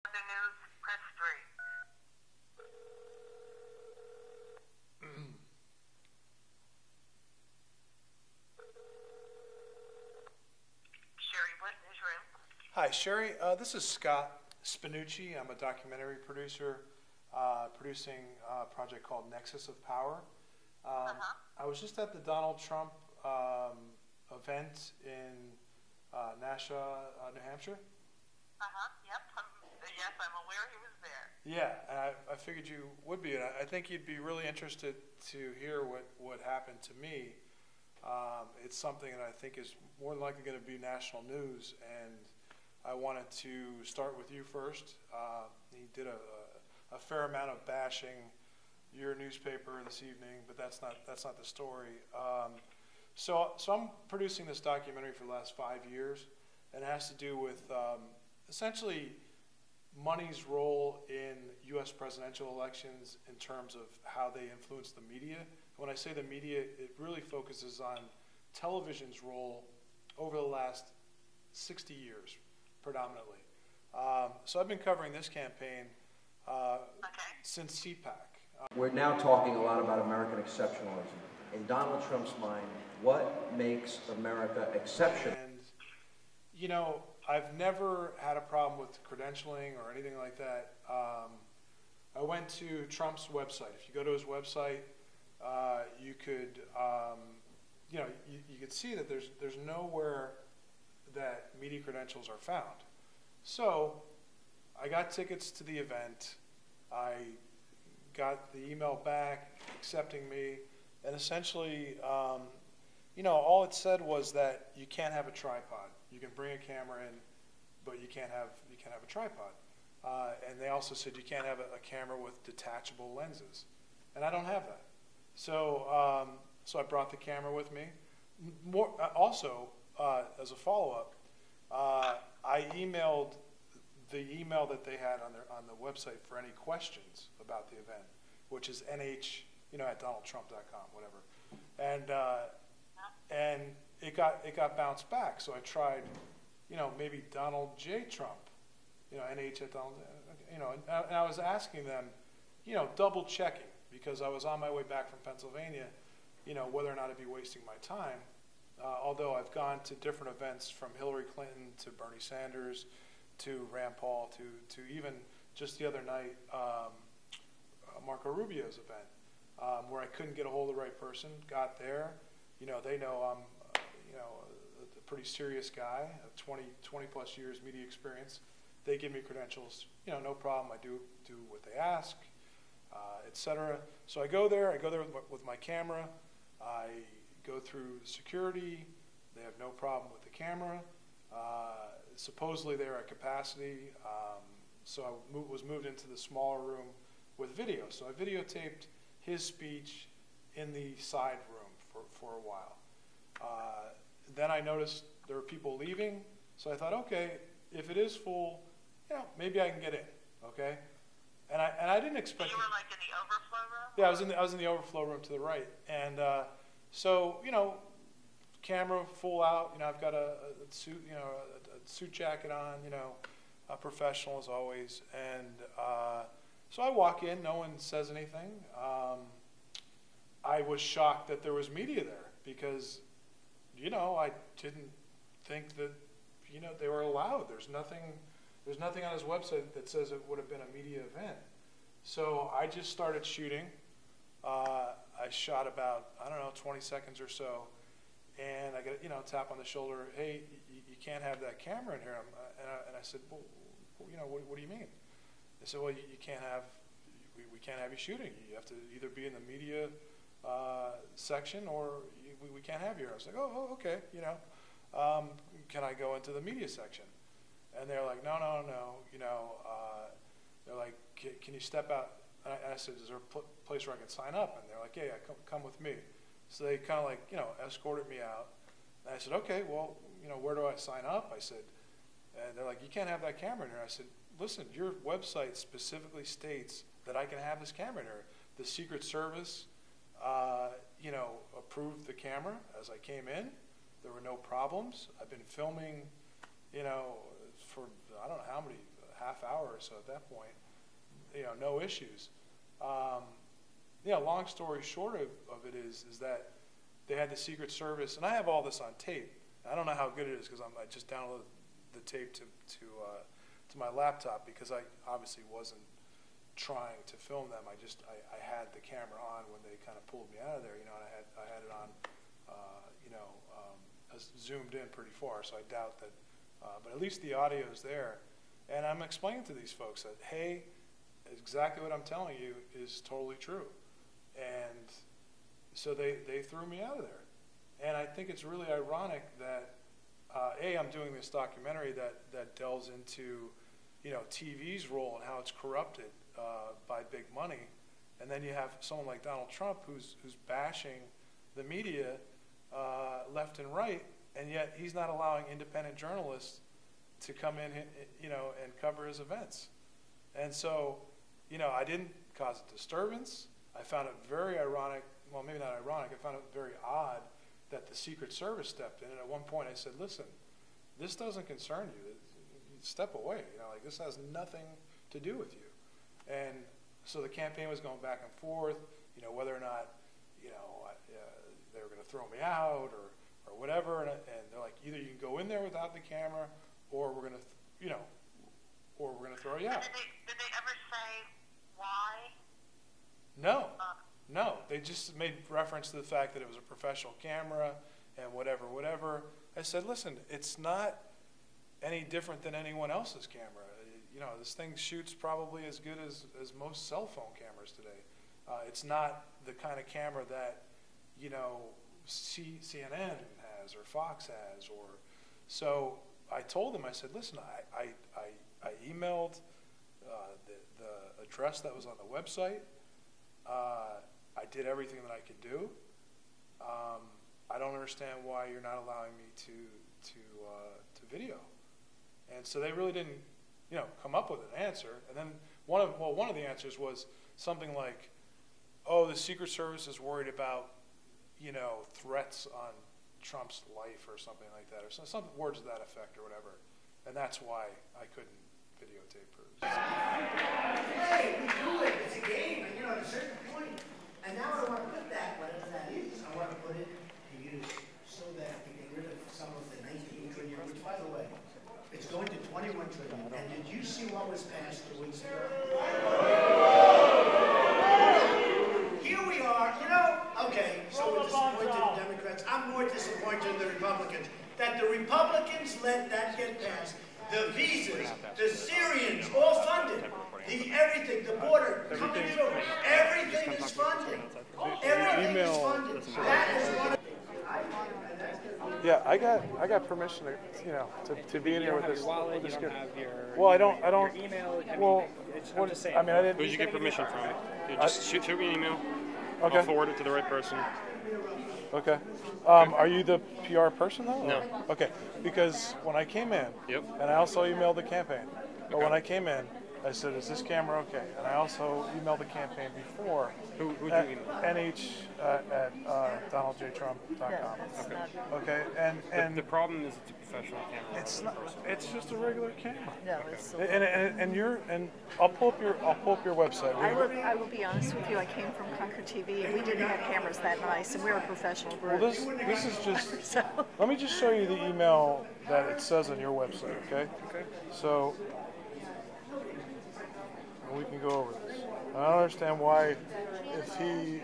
The news, press 3. Sherry Wood, newsroom. Hi, Sherry. This is Scott Spinucci. I'm a documentary producer producing a project called Nexus of Power. I was just at the Donald Trump event in Nashua, New Hampshire. Yep. Yes, I'm aware he was there. Yeah, and I figured you would be. And I think you'd be really interested to hear what happened to me. It's something that I think is more than likely going to be national news, and I wanted to start with you first. He did a fair amount of bashing your newspaper this evening, but that's not the story. So I'm producing this documentary for the last 5 years, and it has to do with essentially money's role in U.S. presidential elections in terms of how they influence the media. When I say the media, it really focuses on television's role over the last 60 years, predominantly. So I've been covering this campaign since CPAC. We're now talking a lot about American exceptionalism. In Donald Trump's mind, what makes America exceptional? And, you know, I've never had a problem with credentialing or anything like that. I went to Trump's website. If you go to his website, you could, you could see that there's nowhere that media credentials are found. So I got tickets to the event. I got the email back accepting me, and essentially, all it said was that you can't have a tripod. You can bring a camera in, but you can't have a tripod. And they also said you can't have a camera with detachable lenses, and I don't have that. So so I brought the camera with me. As a follow-up, I emailed the email that they had on the website for any questions about the event, which is nh at donaldtrump.com, whatever, and it got bounced back. So I tried, maybe Donald J. Trump, nh at Donald, and I was asking them, double checking, because I was on my way back from Pennsylvania, whether or not I'd be wasting my time. Although I've gone to different events, from Hillary Clinton to Bernie Sanders to Rand Paul to even just the other night, Marco Rubio's event, where I couldn't get a hold of the right person. Got there, they know I'm, a pretty serious guy, 20 plus years media experience. They give me credentials, no problem. I do what they ask, etc. So I go there with my camera. I go through security. They have no problem with the camera. Supposedly they're at capacity, so I was moved into the smaller room with video. So I videotaped his speech in the side room for a while. Then I noticed there were people leaving, so I thought, okay, if it is full, maybe I can get in, okay? And I didn't expect. You were like in the overflow room? Yeah, I was in the overflow room to the right, and so camera full out. I've got a suit, a suit jacket on. A professional as always, and so I walk in. No one says anything. I was shocked that there was media there, because I didn't think that they were allowed. There's nothing on his website that says it would have been a media event. So I just started shooting. I shot about, 20 seconds or so, and I get a tap on the shoulder. Hey, you can't have that camera in here. And I said, well, what do you mean? They said, well, we can't have you shooting. You have to either be in the media section, or we can't have you here. I was like, oh, okay. Can I go into the media section? And they're like, no. They're like, can you step out? And I said, is there a place where I can sign up? And they're like, yeah, come with me. So they kind of escorted me out. And I said, okay, well, where do I sign up? I said, and they're like, you can't have that camera in here. I said, listen, your website specifically states that I can have this camera in here. The Secret Service, approved the camera as I came in. There were no problems. I've been filming, for I don't know half hour or so at that point. You know, no issues. You know, long story short of it is that they had the Secret Service, and I have all this on tape. I don't know how good it is because I just downloaded the tape to my laptop because I obviously wasn't trying to film them. I had the camera on when they kind of pulled me out of there, you know, and I had it on, you know, zoomed in pretty far, so I doubt that, but at least the audio is there. And I'm explaining to these folks that, hey, exactly what I'm telling you is totally true. And so they threw me out of there. And I think it's really ironic that, I'm doing this documentary that delves into, you know, TV's role and how it's corrupted by big money. And then you have someone like Donald Trump who's bashing the media left and right, and yet he's not allowing independent journalists to come in, you know, and cover his events. And so, you know, I didn't cause a disturbance. I found it very ironic, well, maybe not ironic, I found it very odd that the Secret Service stepped in. And at one point I said, listen, this doesn't concern you. Step away, you know, like this has nothing to do with you. And so the campaign was going back and forth, you know, whether or not, you know, they were going to throw me out or whatever. And they're like, either you can go in there without the camera, or we're going to, you know, or we're going to throw you out. Did they ever say why? No, no. They just made reference to the fact that it was a professional camera and whatever. I said, listen, it's not any different than anyone else's camera. You know, this thing shoots probably as good as most cell phone cameras today. It's not the kind of camera that, you know, CNN has or Fox has, or so I told them, I said, listen, I emailed the address that was on the website. I did everything that I could do. I don't understand why you're not allowing me to video. And so they really didn't, you know, come up with an answer. And then one of the answers was something like, oh, the Secret Service is worried about, you know, threats on Trump's life or something like that, or some words to that effect or whatever. And that's why I couldn't videotape her. Hey, we do it. It's a game, and you know, at a certain point. And now I want to put that, whatever that is, I want to put it to use so that we get rid of some of the 19 trillion, which, by the way, it's going to 21 trillion. And did you see what was passed 2 weeks ago? Here we are, you know, okay, so we're disappointed in the Democrats. I'm more disappointed in the Republicans. That the Republicans let that get passed. The visas, the Syrians, all funded. The everything, the border, coming through. Everything is funded. Everything is funded. That is one of Yeah, I got permission to, you know, to be in here with this. Wallet, with this you don't kid. have your, well, I don't. your email. I mean, Well, I'm just saying. I mean, I didn't. Who did you get permission from? Just shoot me an email. Okay. I'll forward it to the right person. Okay. Are you the PR person though? No. Okay. Because when I came in, Yep. and I also emailed the campaign, but when I came in, I said, "Is this camera okay?" And I also emailed the campaign before. Who did at you email? NH at DonaldJTrump.com. Okay. And The problem is it's a professional camera. it's not. It's just a regular camera. No, it's And I'll pull up your website. I will be honest with you. I came from Concord TV, and we didn't have cameras that nice, and we're a professional group. Well, this is just. So, Let me just show you the email that it says on your website, okay? Okay. So, and we can go over this. I don't understand why, if he,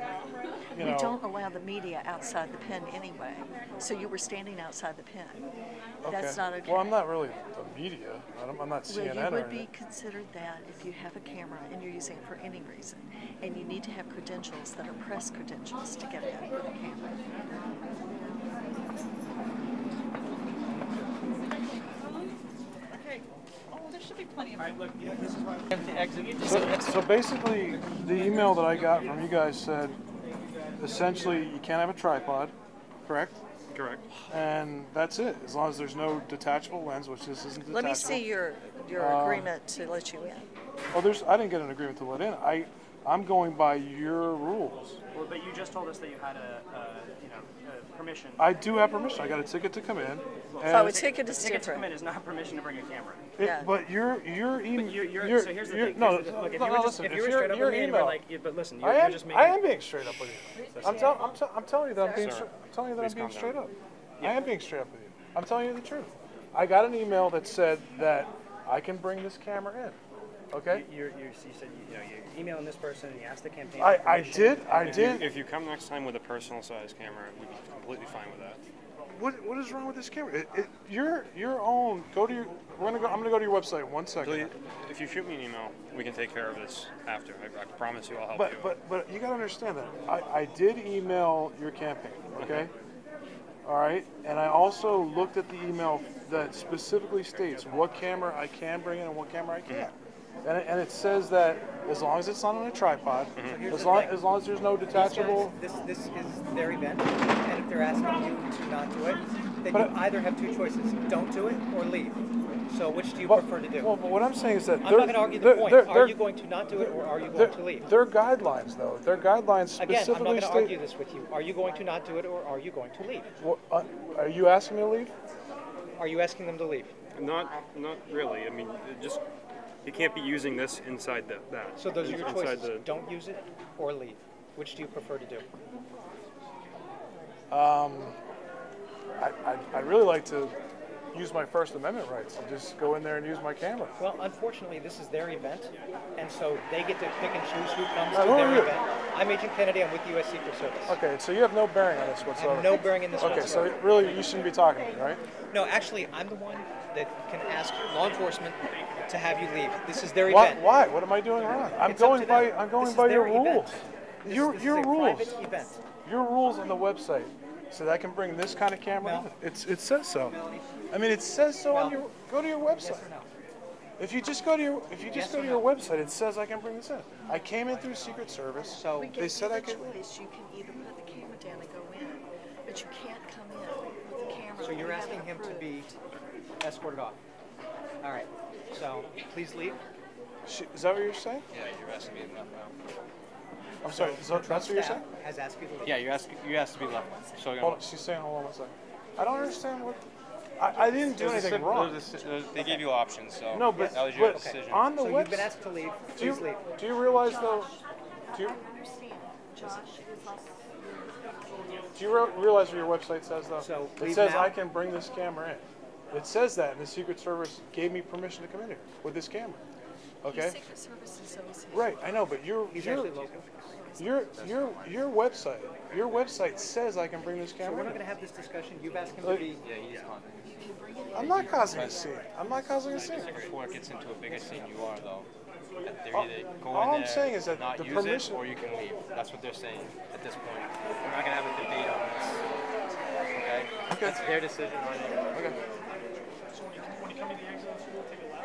you know. we don't allow the media outside the pen anyway. So you were standing outside the pen. That's not okay. Well, I'm not really the media. I'm not CNN Well, you or would be anything. considered that if you have a camera and you're using it for any reason. And you need to have credentials that are press credentials to get in with a camera. Okay. Oh, there should be plenty of. All right, look, yeah, this is why we have to exit. So basically, the email that I got from you guys said, essentially, you can't have a tripod, correct? Correct. And that's it, as long as there's no detachable lens, which this isn't detachable. Let me see your agreement to let you in. Oh, I didn't get an agreement to let in. I'm going by your rules. Well, but you just told us that you had a permission. I do have permission. I got a ticket to come in. Oh, a ticket is Ticket to come different. in is not permission to bring a camera. Yeah. But your email. So here's the thing. No, Look, if no, you were just, listen. if If you were your straight up with me and you were email, like, but listen, I you're am. just making. I am being straight up with you. I'm telling you that I'm being. Sir, I'm telling you that I'm being please calm straight down. up. I am being straight up with you. I'm telling you the truth. I got an email that said that I can bring this camera in. Okay. You said you're emailing this person and you asked the campaign. I did. If you come next time with a personal size camera, we'd be completely fine with that. What is wrong with this camera? Your own. Go to your. I'm gonna go to your website. 1 second. Please, if you shoot me an email, we can take care of this after. I promise you, I'll help you. But you gotta understand that I did email your campaign. Okay. All right. And I also looked at the email that specifically states what camera I can bring in and what camera I can't. And it says that as long as it's not on a tripod, as long as there's no detachable. This is their event, and if they're asking you to not do it, then you either have two choices: don't do it or leave. So which do you prefer to do? Well, but what I'm saying is that I'm not going to argue the point. Are you going to not do it or are you going to leave? Their guidelines, though. Their guidelines Again, I'm not specifically going to argue this with you. Are you going to not do it or are you going to leave? Well, are you asking me to leave? Are you asking them to leave? Not really. I mean, you can't be using this inside that. So those are your Inside choices. Don't use it or leave. Which do you prefer to do? I'd really like to use my First Amendment rights and just go in there and use my camera. Well, unfortunately, this is their event, and so they get to pick and choose who comes Now, to who are their you? event. I'm Agent Kennedy. I'm with the U.S. Secret Service. Okay, so you have no bearing on this I whatsoever. have no bearing in this Okay, whatsoever. so really you shouldn't be talking to me, right? No, actually, I'm the one that can ask law enforcement to have you leave. This is their Why? event. What am I doing wrong? I'm It's up going to by them. I'm going This is by your their event. rules. Your This your is a rules. private event. Your rules on the website so that I can bring this kind of camera No. in. It says so. I mean, it says so on No. your. Go to your website. Yes or no? If you just go to your Yes go or to your no? website, it says I can bring this in. I came in through Secret Service. So We they gave said you I the could. choice. You can either put the camera down and go in, but you can't come in with the camera. So you're we have asking him to approved. be escorted off. All right. So please leave. Is that what you're saying? Yeah, you're asking me to left now. I'm sorry. That's what you're saying? Staff has asked you to leave. Yeah, you asked to be left now. So Hold on. She's saying, hold on 1 second. I don't understand what. I didn't do anything wrong. They gave you options, so No, but, that was your but decision. on the So you've been website. asked to leave. Do Please leave. you realize though? Do you, Understand, Josh is also. do you realize what your website says though? So it leave says now? I can bring this camera in. It says that, and the Secret Service gave me permission to come in here with this camera. Okay. Secret Service is always. Right, I know, but He's actually local. your website says I can bring this So camera we're not in. going to have this discussion. You've asked him to be. Yeah, he's on. I'm not causing a scene. I'm not causing a scene. Before it gets into a bigger scene, you are though. That they're All- either go all in I'm there, saying is that not the use permission- it, or you can leave. That's what they're saying at this point. We're not gonna have a debate on this. Okay? That's their decision on it. Okay. So when you come to the exit of the school, take a left.